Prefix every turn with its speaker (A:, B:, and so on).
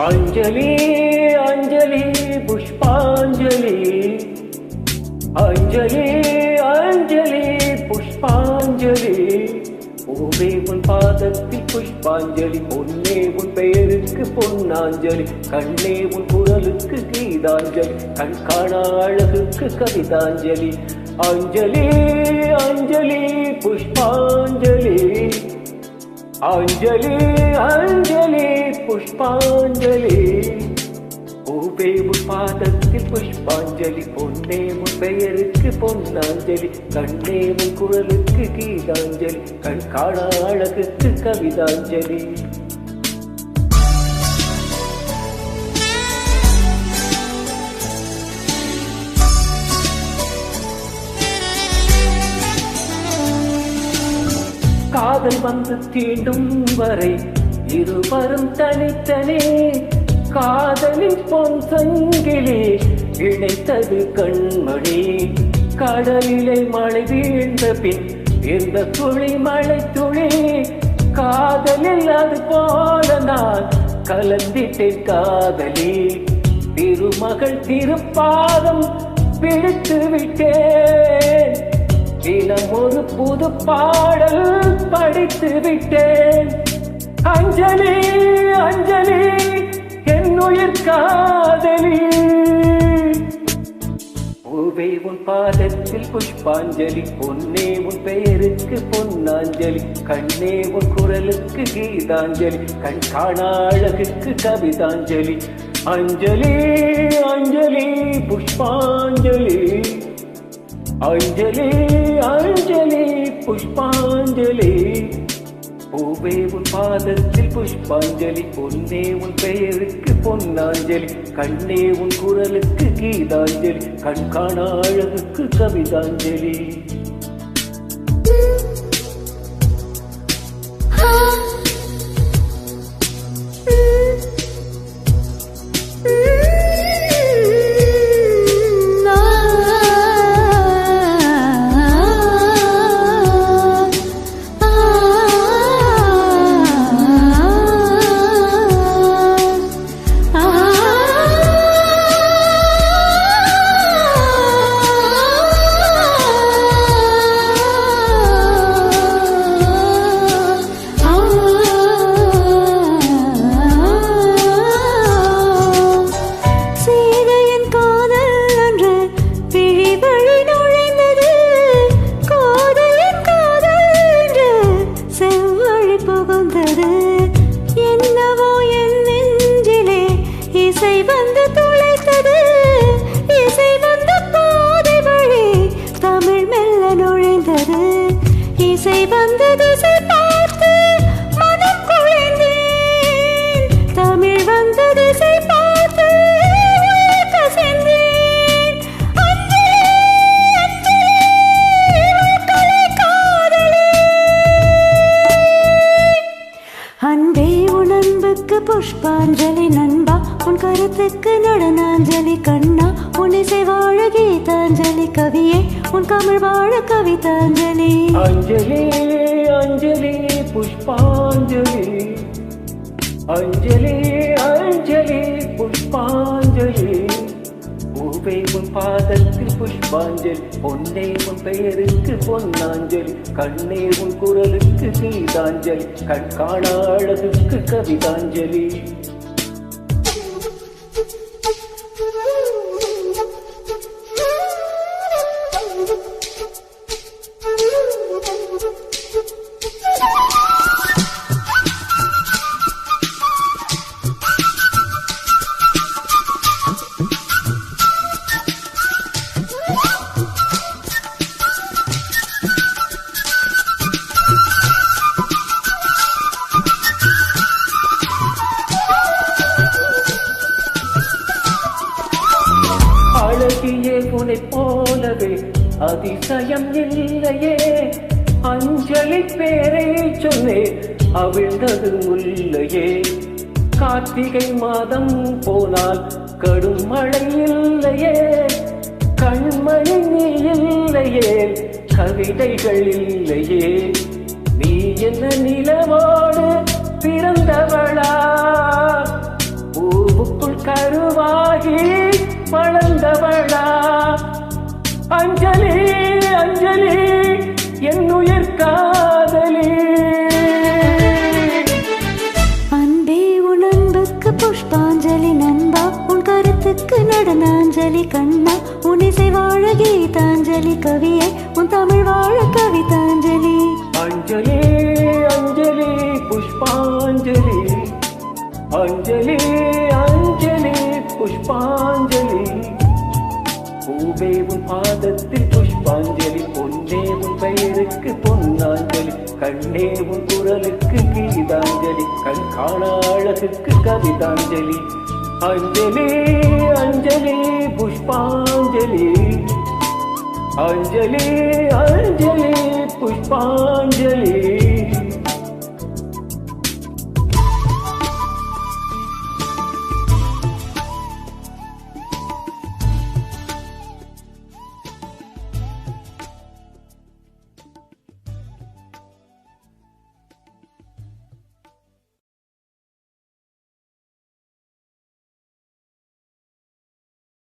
A: அஞ்சலி அஞ்சலி புஷ்பாஞ்சலி, அஞ்சலி அஞ்சலி புஷ்பாஞ்சலி. பூவே உன் பாதத்தில் புஷ்பாஞ்சலி, பொன்னே உன் பெயருக்கு பொன்னாஞ்சலி, கண்ணே உன் குரலுக்கு கீதாஞ்சலி, கண் காணா அழகுக்கு கவிதாஞ்சலி. அஞ்சலி அஞ்சலி புஷ்பாஞ்சலி, அஞ்சலி அஞ்சலி புஷ்பாஞ்சலி. பூவே உன் பாதத்தில் புஷ்பாஞ்சலி, பொன்னே உன் பெயருக்கு பொன்னாஞ்சலி, கண்ணே உன் குரலுக்கு கீதாஞ்சலி, கண் காணா அழகுக்கு கவிதாஞ்சலி. காதல் வந்து தீண்டும் வரை இருவரும் தனித்தனே, காதலின் பொன் சங்கிலி இணைத்தது கண்மணி. கடலிலே மழை வீழ்ந்த பின் இந்த துளி மழை துளி, காதலில் அது போல நான் கலந்திட்டேன் காதலி. திருமகள் திருப்பாதம் பிடித்து விட்டேன், தினம் ஒரு புது பாடல் படித்து விட்டேன். அஞ்சலி அஞ்சலி என்னுயிர் காதலி. பூவே உன் பாதத்தில் புஷ்பாஞ்சலி, பொன்னே உன் பெயருக்கு பொன்னாஞ்சலி, கண்ணே உன் குரலுக்கு கீதாஞ்சலி, கண் காணா அழகுக்கு கவிதாஞ்சலி. அஞ்சலி அஞ்சலி புஷ்பாஞ்சலி, அஞ்சலி அஞ்சலி புஷ்பாஞ்சலி. பூவே உன் பாதத்தில் புஷ்பாஞ்சலி, பொன்னே உன் பெயருக்கு பொன்னாஞ்சலி, கண்ணே உன் குரலுக்கு கீதாஞ்சலி, கண் காணா அழகுக்கு கவிதாஞ்சலி.
B: இசை வந்தது பார்த்து மனம் குழைந்தேன், தமிழ் வந்தது பார்த்து கசந்தேன். அன்பே உன் அன்புக்கு புஷ்பாஞ்சலி, நண்பா உன் கருத்துக்கு நடனாஞ்சலி, கண்ணா உன் இசை வாழ கீதாஞ்சலி, கவியே உன் தமிழ் வாழ கவிதாஞ்சலி.
A: அஞ்சலி அஞ்சலி புஷ்பாஞ்சலி, அஞ்சலி அஞ்சலி புஷ்பாஞ்சலி. பூவே உன் பாதத்தில் புஷ்பாஞ்சலி, பொன்னே உன் பெயருக்கு பொன்னாஞ்சலி, கண்ணே உன் குரலுக்கு கீதாஞ்சலி, கண் காணா அழகுக்கு கவிதாஞ்சலி. அழகியே உனை போலவே அதிசயம் இல்லையே, அஞ்சலி பேரை சொன்னே அவிழ்ந்தது முல்லையே. கார்த்திகை மாதம் போனால் கடும் மழை இல்லையே, கண்மணி நீ இல்லையே, கவிதைகள் இல்லையே. நீ என்ன நிலவோடு பிறந்தவளா, பூவுக்குள் கருவாகி வளர்ந்தவளா அஞ்சலி அஞ்சலி என் உயிர் காதலி.
B: அன்பே உன் அன்புக்கு புஷ்பாஞ்சலி நண்பா உன் கருத்துக்கு நடனாஞ்சலி கண்ணா உன் இசை வாழ கீதாஞ்சலி கவியே உன் தமிழ் வாழ கவிதாஞ்சலி.
A: அஞ்சலி அஞ்சலி புஷ்பாஞ்சலி அஞ்சலி அஞ்சலி புஷ்பாஞ்சலி. பூவே உன் பாதத்தில் புஷ்பாஞ்சலி பொன்னே உன் பெயருக்கு பொன்னாஞ்சலி கண்ணே உன் குரலுக்கு கீதாஞ்சலி கண் காண அழகுக்கு கவிதாஞ்சலி. அஞ்சலி அஞ்சலி புஷ்பாஞ்சலி அஞ்சலி அஞ்சலி புஷ்பாஞ்சலி.